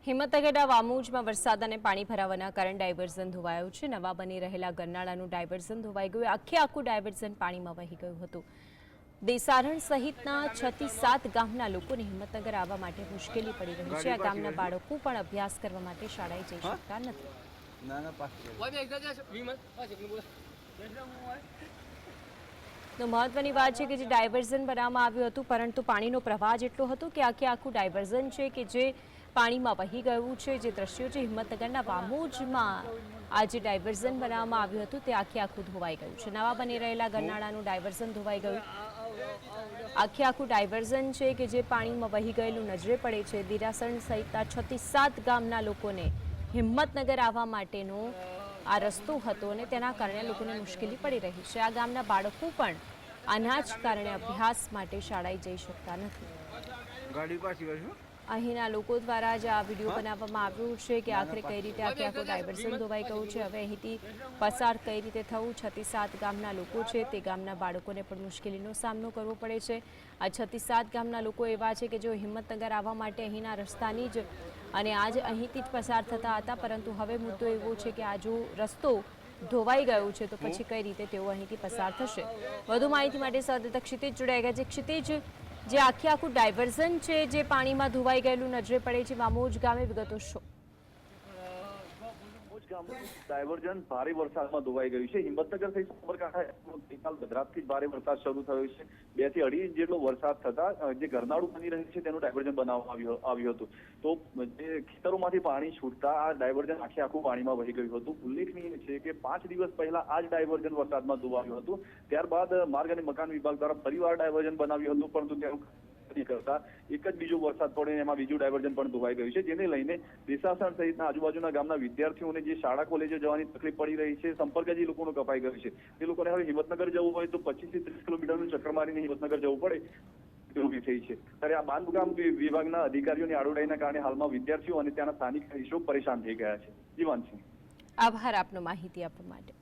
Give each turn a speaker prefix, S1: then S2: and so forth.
S1: હિંમતનગરના વામોજમાં વરસાદ અને પાણી ભરાવાના કારણે ડાયવર્ઝન ધોવાયું છે। નવા બની રહેલા ગરનાળાનું ડાયવર્ઝન ધોવાઈ ગયું। આખું ડાયવર્ઝન પાણીમાં વહી ગયું હતું। દેસારણ સહિતના 6 થી 7 ગામના લોકોને હિંમતનગર આવવા માટે મુશ્કેલી પડી રહી છે। આ ગામના બાળકો પણ અભ્યાસ કરવા માટે શાળાએ જઈ શકતા નથી। તો મહત્વની વાત છે કે જે ડાયવર્ઝન બનાવવામાં આવ્યું હતું, પરંતુ પાણીનો પ્રવાહ જેટલો હતો કે આખું ડાયવર્ઝન છે કે જે પાણીમાં વહી ગયું છે। જે દ્રશ્યો છે હિંમતનગરના વામોજમાં આ જે ડાયવર્ઝન બનાવવામાં આવ્યું હતું તે આખું ધોવાઈ ગયું છે। નવા બની રહેલા ગરનાળાનું ડાયવર્ઝન ધોવાઈ ગયું। આખું ડાયવર્ઝન છે કે જે પાણીમાં વહી ગયેલું નજરે પડે છે। દેરાસણ સહિતના 6 થી 7 ગામના લોકોને હિંમતનગર આવવા માટેનો આ રસ્તો હતો અને તેના કારણે લોકોને મુશ્કેલી પડી રહી છે। આ ગામના બાળકો પણ આના જ કારણે અભ્યાસ માટે શાળાએ જઈ શકતા નથી। અહીંના લોકો દ્વારા જ આ વિડીયો બનાવવામાં આવ્યો છે કે આખરે કઈ રીતે આખું ડાયવર્ઝન ધોવાઈ ગયું છે। હવે અહીંથી પસાર કઈ રીતે થવું। 6 થી 7 ગામના લોકો છે તે ગામના બાળકોને પણ મુશ્કેલીનો સામનો કરવો પડે છે। આ 6 થી 7 ગામના લોકો એવા છે કે જેઓ હિંમતનગર આવવા માટે અહીંના રસ્તાની જ અને આજ અહીંથી જ પસાર થતા હતા, પરંતુ હવે મુદ્દો એવો છે કે આ જો રસ્તો ધોવાઈ ગયો છે તો પછી કઈ રીતે તેઓ અહીંથી પસાર થશે। વધુ માહિતી માટે સંવાદદાતા ક્ષિતિજ જોડાઈ ગયા છે। ક્ષિતિજ, જે આખું ડાયવર્ઝન છે જે પાણીમાં ધોવાઈ ગયેલું નજરે પડે છે, વામોજ ગામે વિગતો શું?
S2: ડાયવર્ઝન ભારે વરસાદમાં ધોવાઈ ગયું છે। હિંમતનગર સહિત સાબરકાંઠા મધરાતથી ભારે વરસાદ શરૂ થયો છે। 2 થી 2.5 ઇંચ જેટલો વરસાદ થતા જે ગરનાળું બની રહ્યું છે તેનું ડાયવર્ઝન બનાવવામાં આવ્યું હતું। તો જે ખેતરોમાંથી પાણી છૂટતા આ ડાયવર્ઝન આખું પાણીમાં વહી ગયું હતું। ઉલ્લેખનીય છે કે 5 દિવસ પહેલા આ જ ડાયવર્ઝન વરસાદમાં ધોવાયું હતું। ત્યારબાદ માર્ગ અને મકાન વિભાગ દ્વારા ફરીવાર ડાયવર્ઝન બનાવ્યું હતું, પરંતુ તેનું કરતા એક જ બીજો વરસાદ પડે એમાં બીજું ડાયવર્ઝન પણ ધોવાઈ ગયું છે, જેને લઈને દેસાસણ સહિતના આજુબાજુના ગામના વિદ્યાર્થીઓને જે શાળા કોલેજો જવાની તકલીફ પડી રહી છે, સંપર્ક જે લોકોનો કપાઈ ગયો છે, તે લોકોને હવે હિંમતનગર જવું હોય તો 25 થી 30 કિલોમીટરનું ચક્કર મારીને હિંમતનગર જવું પડે ઉભી થઈ છે। ત્યારે આ બાંધકામ વિભાગના અધિકારીઓની આડોડાઈના કારણે હાલમાં વિદ્યાર્થીઓ અને ત્યાંના સ્થાનિક રહીશો પરેશાન થઈ ગયા છે। જીવાનસિંહ,
S1: આભાર આપનો માહિતી આપવા માટે।